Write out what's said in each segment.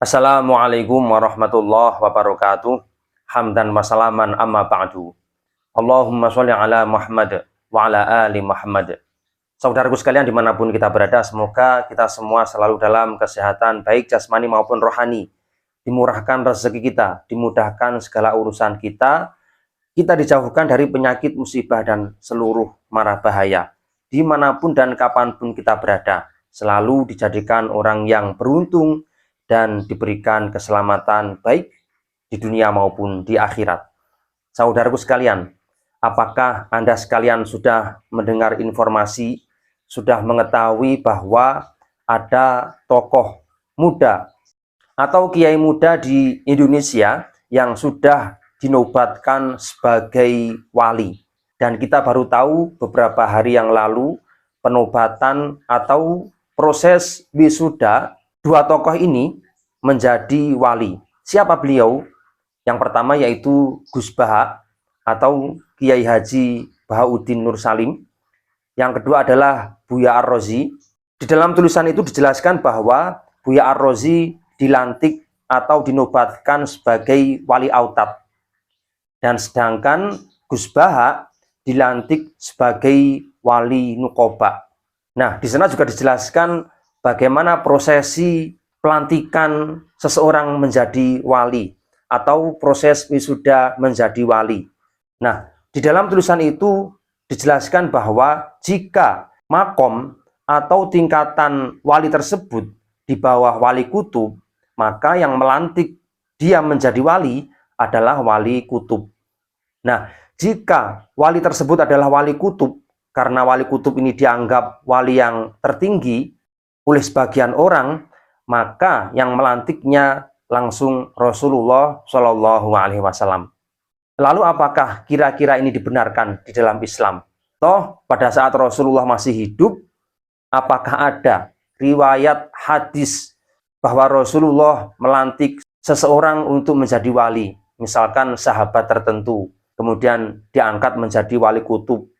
Assalamualaikum warahmatullahi wabarakatuh. Hamdan wa salaman amma ba'du. Allahumma sholli ala Muhammad wa ala ali Muhammad. Saudaraku sekalian dimanapun kita berada, semoga kita semua selalu dalam kesehatan baik jasmani maupun rohani. Dimurahkan rezeki kita, dimudahkan segala urusan kita. Kita dijauhkan dari penyakit, musibah, dan seluruh mara bahaya. Dimanapun dan kapanpun kita berada, selalu dijadikan orang yang beruntung dan diberikan keselamatan baik di dunia maupun di akhirat. Saudaraku sekalian, apakah Anda sekalian sudah mendengar informasi, sudah mengetahui bahwa ada tokoh muda atau kiai muda di Indonesia yang sudah dinobatkan sebagai wali? Dan kita baru tahu beberapa hari yang lalu penobatan atau proses wisuda dua tokoh ini menjadi wali. Siapa beliau? Yang pertama yaitu Gus Baha atau Kiai Haji Bahauddin Nur Salim. Yang kedua adalah Buya Ar-Razi. Di dalam tulisan itu dijelaskan bahwa Buya Ar-Razi dilantik atau dinobatkan sebagai wali autat. Dan sedangkan Gus Baha dilantik sebagai wali nukoba. Nah, di sana juga dijelaskan bagaimana prosesi pelantikan seseorang menjadi wali atau proses wisuda menjadi wali. Nah, di dalam tulisan itu dijelaskan bahwa jika makom atau tingkatan wali tersebut di bawah wali kutub, maka yang melantik dia menjadi wali adalah wali kutub. Nah, jika wali tersebut adalah wali kutub, karena wali kutub ini dianggap wali yang tertinggi oleh sebagian orang, maka yang melantiknya langsung Rasulullah Shallallahu Alaihi Wasallam. Lalu apakah kira-kira ini dibenarkan di dalam Islam? Toh pada saat Rasulullah masih hidup, apakah ada riwayat hadis bahwa Rasulullah melantik seseorang untuk menjadi wali? Misalkan sahabat tertentu, kemudian diangkat menjadi wali kutub,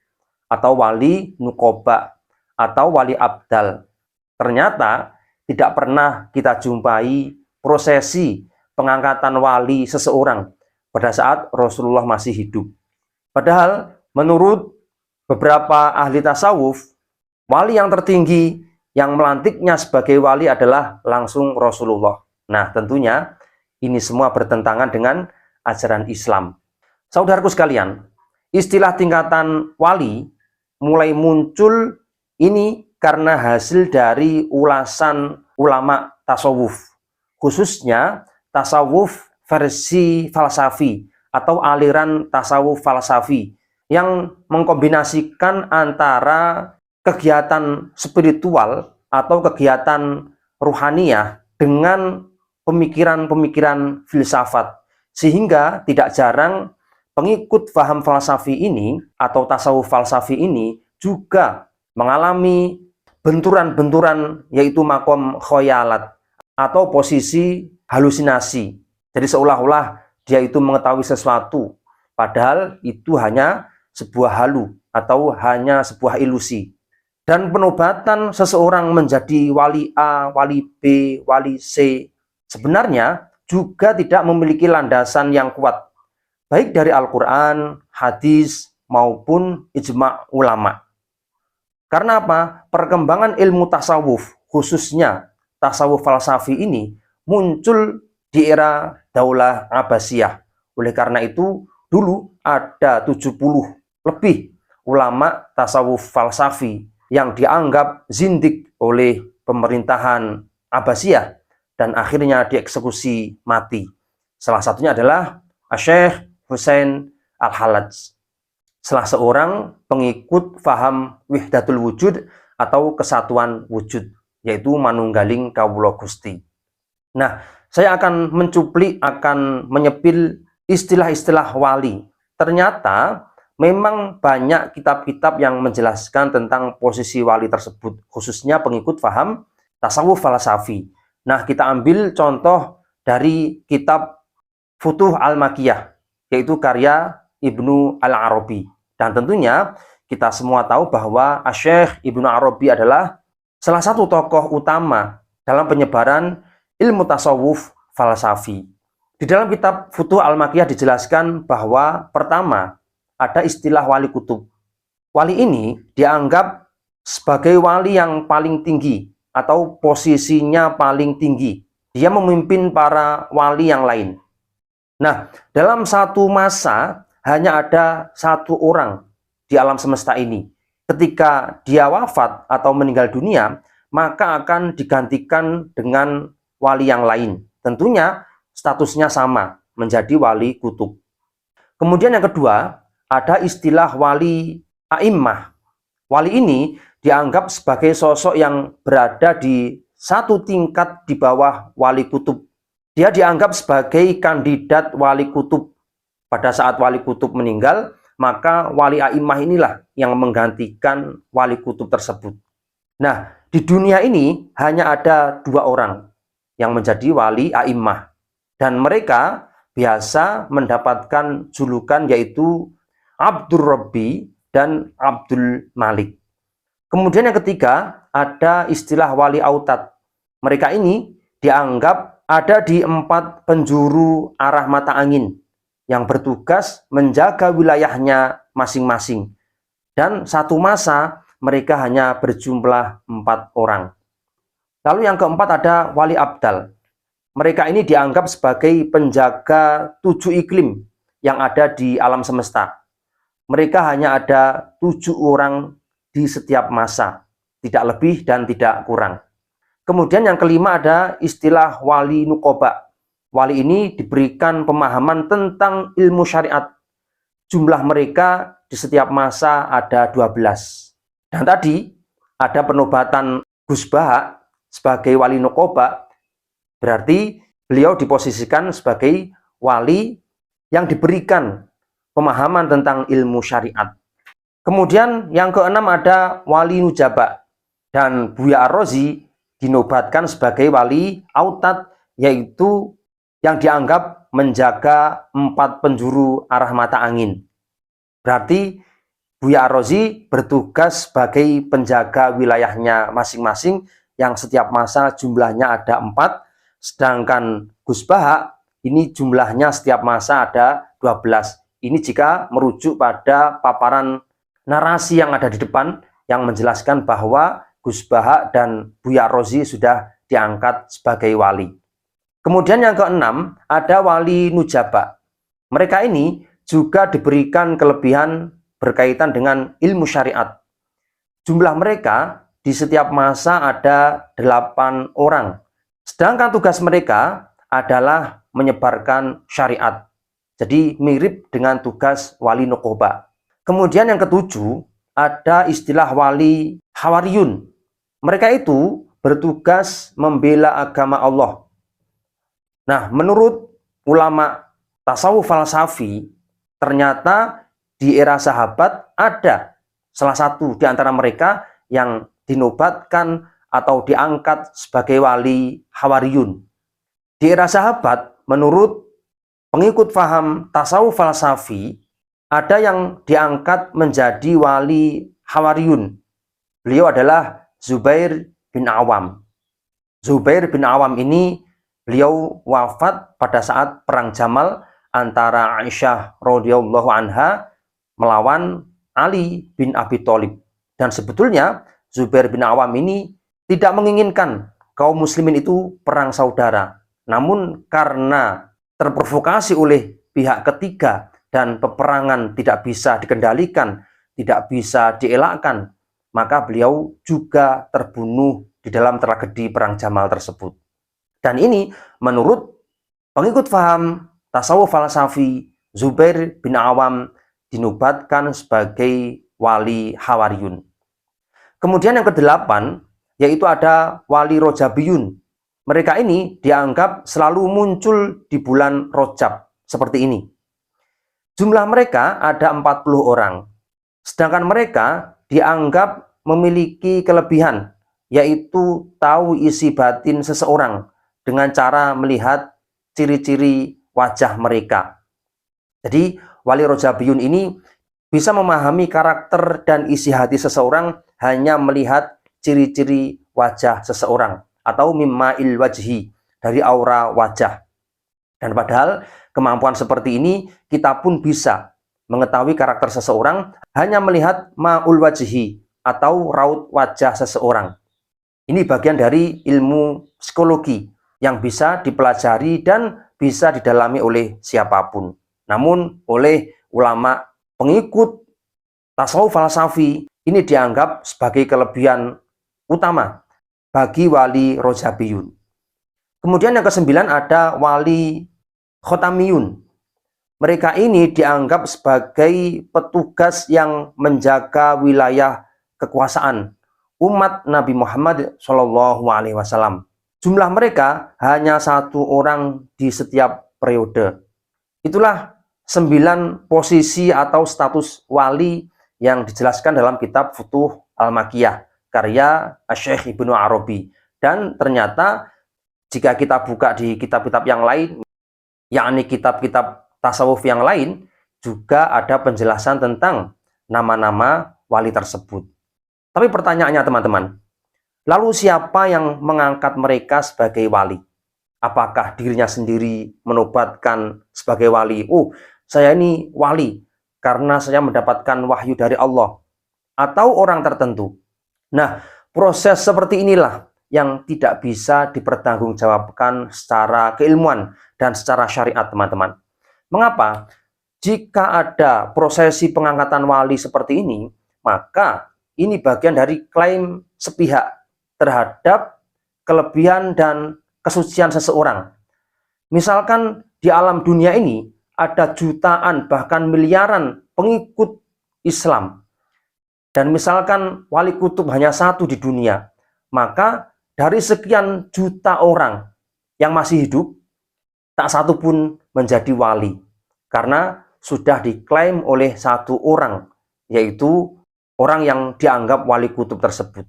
atau wali nukoba, atau wali abdal. Ternyata tidak pernah kita jumpai prosesi pengangkatan wali seseorang pada saat Rasulullah masih hidup. Padahal menurut beberapa ahli tasawuf, wali yang tertinggi yang melantiknya sebagai wali adalah langsung Rasulullah. Nah, tentunya ini semua bertentangan dengan ajaran Islam. Saudaraku sekalian, istilah tingkatan wali mulai muncul ini karena hasil dari ulasan ulama tasawuf, khususnya tasawuf versi falsafi atau aliran tasawuf falsafi yang mengkombinasikan antara kegiatan spiritual atau kegiatan ruhaniyah dengan pemikiran-pemikiran filsafat, sehingga tidak jarang pengikut paham falsafi ini atau tasawuf falsafi ini juga mengalami benturan-benturan, yaitu makom khoyalat atau posisi halusinasi. Jadi seolah-olah dia itu mengetahui sesuatu, padahal itu hanya sebuah halu atau hanya sebuah ilusi. Dan penobatan seseorang menjadi wali A, wali B, wali C sebenarnya juga tidak memiliki landasan yang kuat, baik dari Al-Quran, hadis, maupun ijma' ulama. Karena apa? Perkembangan ilmu tasawuf, khususnya tasawuf falsafi ini, muncul di era Daulah Abbasiyah. Oleh karena itu, dulu ada 70 lebih ulama tasawuf falsafi yang dianggap zindik oleh pemerintahan Abbasiyah dan akhirnya dieksekusi mati. Salah satunya adalah Syekh Husain Al-Halaj, salah seorang pengikut faham wihdatul wujud atau kesatuan wujud, yaitu manunggaling kawula Gusti. Nah, saya akan mencuplik, akan menyepil istilah-istilah wali. Ternyata memang banyak kitab-kitab yang menjelaskan tentang posisi wali tersebut, khususnya pengikut faham tasawuf falsafi. Nah, kita ambil contoh dari kitab Futuh Al-Makiyah, yaitu karya Ibnu Al-Arabi. Dan tentunya kita semua tahu bahwa Syekh Ibnu Arabi adalah salah satu tokoh utama dalam penyebaran ilmu tasawuf falsafi. Di dalam kitab Futuh Al-Makkiyah dijelaskan bahwa pertama ada istilah wali kutub. Wali ini dianggap sebagai wali yang paling tinggi atau posisinya paling tinggi. Dia memimpin para wali yang lain. Nah, dalam satu masa hanya ada satu orang di alam semesta ini. Ketika dia wafat atau meninggal dunia, maka akan digantikan dengan wali yang lain. Tentunya statusnya sama, menjadi wali kutub. Kemudian yang kedua, ada istilah wali a'immah. Wali ini dianggap sebagai sosok yang berada di satu tingkat di bawah wali kutub. Dia dianggap sebagai kandidat wali kutub. Pada saat wali kutub meninggal, maka wali a'immah inilah yang menggantikan wali kutub tersebut. Nah, di dunia ini hanya ada dua orang yang menjadi wali a'immah. Dan mereka biasa mendapatkan julukan yaitu Abdur Rabbi dan Abdul Malik. Kemudian yang ketiga ada istilah wali autad. Mereka ini dianggap ada di 4 penjuru arah mata angin yang bertugas menjaga wilayahnya masing-masing. Dan satu masa mereka hanya berjumlah 4 orang. Lalu yang keempat ada wali abdal. Mereka ini dianggap sebagai penjaga 7 iklim yang ada di alam semesta. Mereka hanya ada 7 orang di setiap masa, tidak lebih dan tidak kurang. Kemudian yang kelima ada istilah wali nukoba. Wali ini diberikan pemahaman tentang ilmu syariat. Jumlah mereka di setiap masa ada 12. Dan tadi ada penobatan Gus Baha sebagai wali nukoba. Berarti beliau diposisikan sebagai wali yang diberikan pemahaman tentang ilmu syariat. Kemudian yang keenam ada wali nujaba. Dan Buya Ar-Razi dinobatkan sebagai wali autad, yaitu yang dianggap menjaga 4 penjuru arah mata angin. Berarti Buya Ar-Razi bertugas sebagai penjaga wilayahnya masing-masing yang setiap masa jumlahnya ada 4. Sedangkan Gus Baha ini jumlahnya setiap masa ada 12. Ini jika merujuk pada paparan narasi yang ada di depan yang menjelaskan bahwa Gus Baha dan Buya Ar-Razi sudah diangkat sebagai wali. Kemudian yang keenam ada wali nujaba. Mereka ini juga diberikan kelebihan berkaitan dengan ilmu syariat. Jumlah mereka di setiap masa ada 8 orang. Sedangkan tugas mereka adalah menyebarkan syariat. Jadi mirip dengan tugas wali nukoba. Kemudian yang ketujuh ada istilah wali hawariyun. Mereka itu bertugas membela agama Allah. Nah, menurut ulama tasawuf falsafi, ternyata di era sahabat ada salah satu di antara mereka yang dinobatkan atau diangkat sebagai wali hawariyun. Di era sahabat, menurut pengikut faham tasawuf falsafi, ada yang diangkat menjadi wali hawariyun. Beliau adalah Zubair bin Awam. Zubair bin Awam ini beliau wafat pada saat perang Jamal antara Aisyah radhiyallahu anha melawan Ali bin Abi Thalib. Dan sebetulnya Zubair bin Awam ini tidak menginginkan kaum muslimin itu perang saudara. Namun karena terprovokasi oleh pihak ketiga dan peperangan tidak bisa dikendalikan, tidak bisa dielakkan, maka beliau juga terbunuh di dalam tragedi perang Jamal tersebut. Dan ini menurut pengikut faham tasawuf falsafi, Zubair bin Awam dinobatkan sebagai wali hawariyun. Kemudian yang kedelapan yaitu ada wali rojabiyun. Mereka ini dianggap selalu muncul di bulan Rojab seperti ini. Jumlah mereka ada 40 orang. Sedangkan mereka dianggap memiliki kelebihan, yaitu tahu isi batin seseorang dengan cara melihat ciri-ciri wajah mereka. Jadi wali rojabiyun ini bisa memahami karakter dan isi hati seseorang hanya melihat ciri-ciri wajah seseorang atau mimma'il wajhi, dari aura wajah. Dan padahal kemampuan seperti ini kita pun bisa mengetahui karakter seseorang hanya melihat ma'ul wajhi atau raut wajah seseorang. Ini bagian dari ilmu psikologi yang bisa dipelajari dan bisa didalami oleh siapapun. Namun oleh ulama pengikut tasawuf falsafi ini dianggap sebagai kelebihan utama bagi wali rojabiyun. Kemudian yang kesembilan ada wali khotamiyun. Mereka ini dianggap sebagai petugas yang menjaga wilayah kekuasaan umat Nabi Muhammad SAW. Jumlah mereka hanya 1 orang di setiap periode. Itulah 9 posisi atau status wali yang dijelaskan dalam kitab Futuh Al-Makkiyah karya Syekh Ibnu Arabi. Dan ternyata jika kita buka di kitab-kitab yang lain, yakni kitab-kitab tasawuf yang lain, juga ada penjelasan tentang nama-nama wali tersebut. Tapi pertanyaannya teman-teman, lalu siapa yang mengangkat mereka sebagai wali? Apakah dirinya sendiri menobatkan sebagai wali? Oh, saya ini wali karena saya mendapatkan wahyu dari Allah. Atau orang tertentu. Nah, proses seperti inilah yang tidak bisa dipertanggungjawabkan secara keilmuan dan secara syariat, teman-teman. Mengapa? Jika ada prosesi pengangkatan wali seperti ini, maka ini bagian dari klaim sepihak terhadap kelebihan dan kesucian seseorang. Misalkan di alam dunia ini ada jutaan bahkan miliaran pengikut Islam. Dan misalkan wali kutub hanya 1 di dunia, maka dari sekian juta orang yang masih hidup, tak satu pun menjadi wali. Karena sudah diklaim oleh 1 orang, yaitu orang yang dianggap wali kutub tersebut.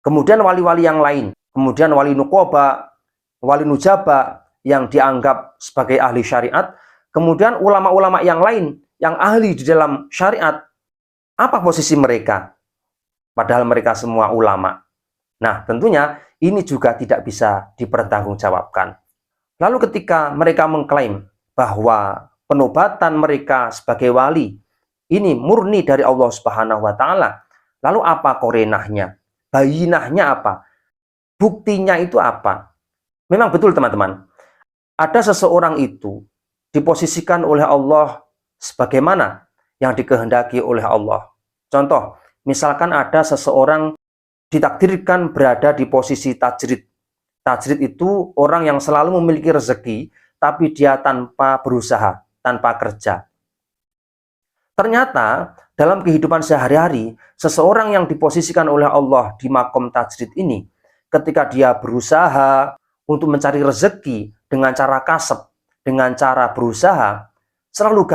Kemudian wali-wali yang lain, kemudian wali nuqaba, wali nujaba yang dianggap sebagai ahli syariat, kemudian ulama-ulama yang lain yang ahli di dalam syariat, apa posisi mereka? Padahal mereka semua ulama. Nah, tentunya ini juga tidak bisa dipertanggungjawabkan. Lalu ketika mereka mengklaim bahwa penobatan mereka sebagai wali ini murni dari Allah Subhanahu wa Ta'ala, lalu apa korenahnya? Bayinahnya apa? Buktinya itu apa? Memang betul teman-teman, ada seseorang itu diposisikan oleh Allah sebagaimana yang dikehendaki oleh Allah. Contoh, misalkan ada seseorang ditakdirkan berada di posisi tajrid. Tajrid itu orang yang selalu memiliki rezeki, tapi dia tanpa berusaha, tanpa kerja. Ternyata dalam kehidupan sehari-hari, seseorang yang diposisikan oleh Allah di makom tajrid ini, ketika dia berusaha untuk mencari rezeki dengan cara kasab, dengan cara berusaha, selalu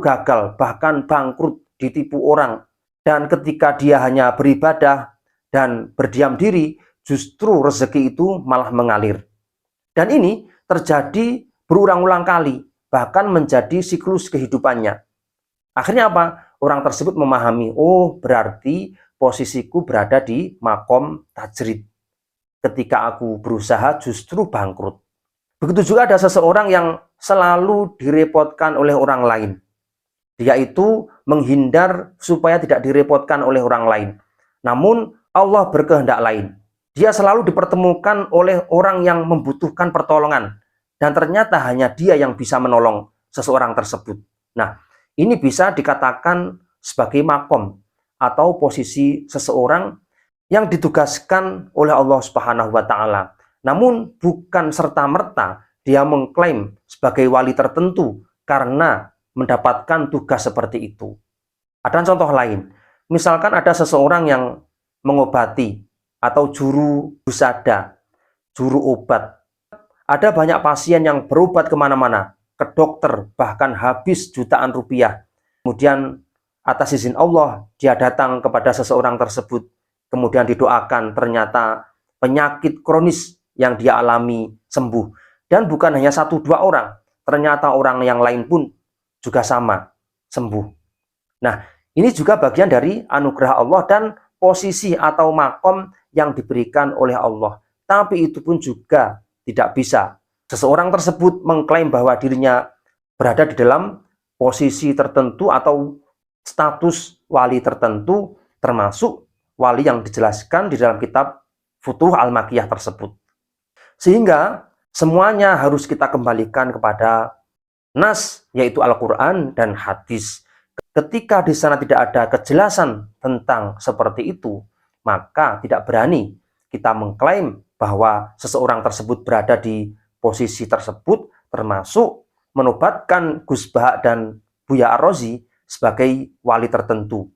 gagal, bahkan bangkrut, ditipu orang. Dan ketika dia hanya beribadah dan berdiam diri, justru rezeki itu malah mengalir. Dan ini terjadi berulang-ulang kali, bahkan menjadi siklus kehidupannya. Akhirnya apa? Orang tersebut memahami, oh berarti posisiku berada di makom tajrid. Ketika aku berusaha justru bangkrut. Begitu juga ada seseorang yang selalu direpotkan oleh orang lain. Dia itu menghindar supaya tidak direpotkan oleh orang lain. Namun Allah berkehendak lain. Dia selalu dipertemukan oleh orang yang membutuhkan pertolongan. Dan ternyata hanya dia yang bisa menolong seseorang tersebut. Nah, ini bisa dikatakan sebagai makom atau posisi seseorang yang ditugaskan oleh Allah Subhanahu wa Ta'ala. Namun bukan serta-merta dia mengklaim sebagai wali tertentu karena mendapatkan tugas seperti itu. Ada contoh lain, misalkan ada seseorang yang mengobati atau juru busada, juru obat. Ada banyak pasien yang berobat kemana-mana, ke dokter, bahkan habis jutaan rupiah. Kemudian atas izin Allah, dia datang kepada seseorang tersebut, kemudian didoakan, ternyata penyakit kronis yang dia alami sembuh. Dan bukan hanya 1-2 orang, ternyata orang yang lain pun juga sama, sembuh. Nah, ini juga bagian dari anugerah Allah dan posisi atau makom yang diberikan oleh Allah. Tapi itu pun juga tidak bisa seseorang tersebut mengklaim bahwa dirinya berada di dalam posisi tertentu atau status wali tertentu, termasuk wali yang dijelaskan di dalam kitab Futuh Al-Makkiyah tersebut. Sehingga semuanya harus kita kembalikan kepada nas, yaitu Al-Quran dan hadis. Ketika di sana tidak ada kejelasan tentang seperti itu, maka tidak berani kita mengklaim bahwa seseorang tersebut berada di posisi tersebut, termasuk menobatkan Gus Bahak dan Buya Ar-Razi sebagai wali tertentu,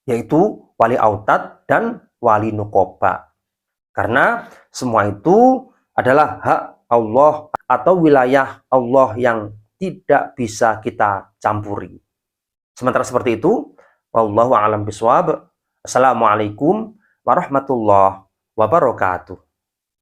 yaitu wali Autad dan wali Nukoba. Karena semua itu adalah hak Allah atau wilayah Allah yang tidak bisa kita campuri. Sementara seperti itu, wallahu a'lam bishawab. Assalamualaikum warahmatullahi wabarakatuh.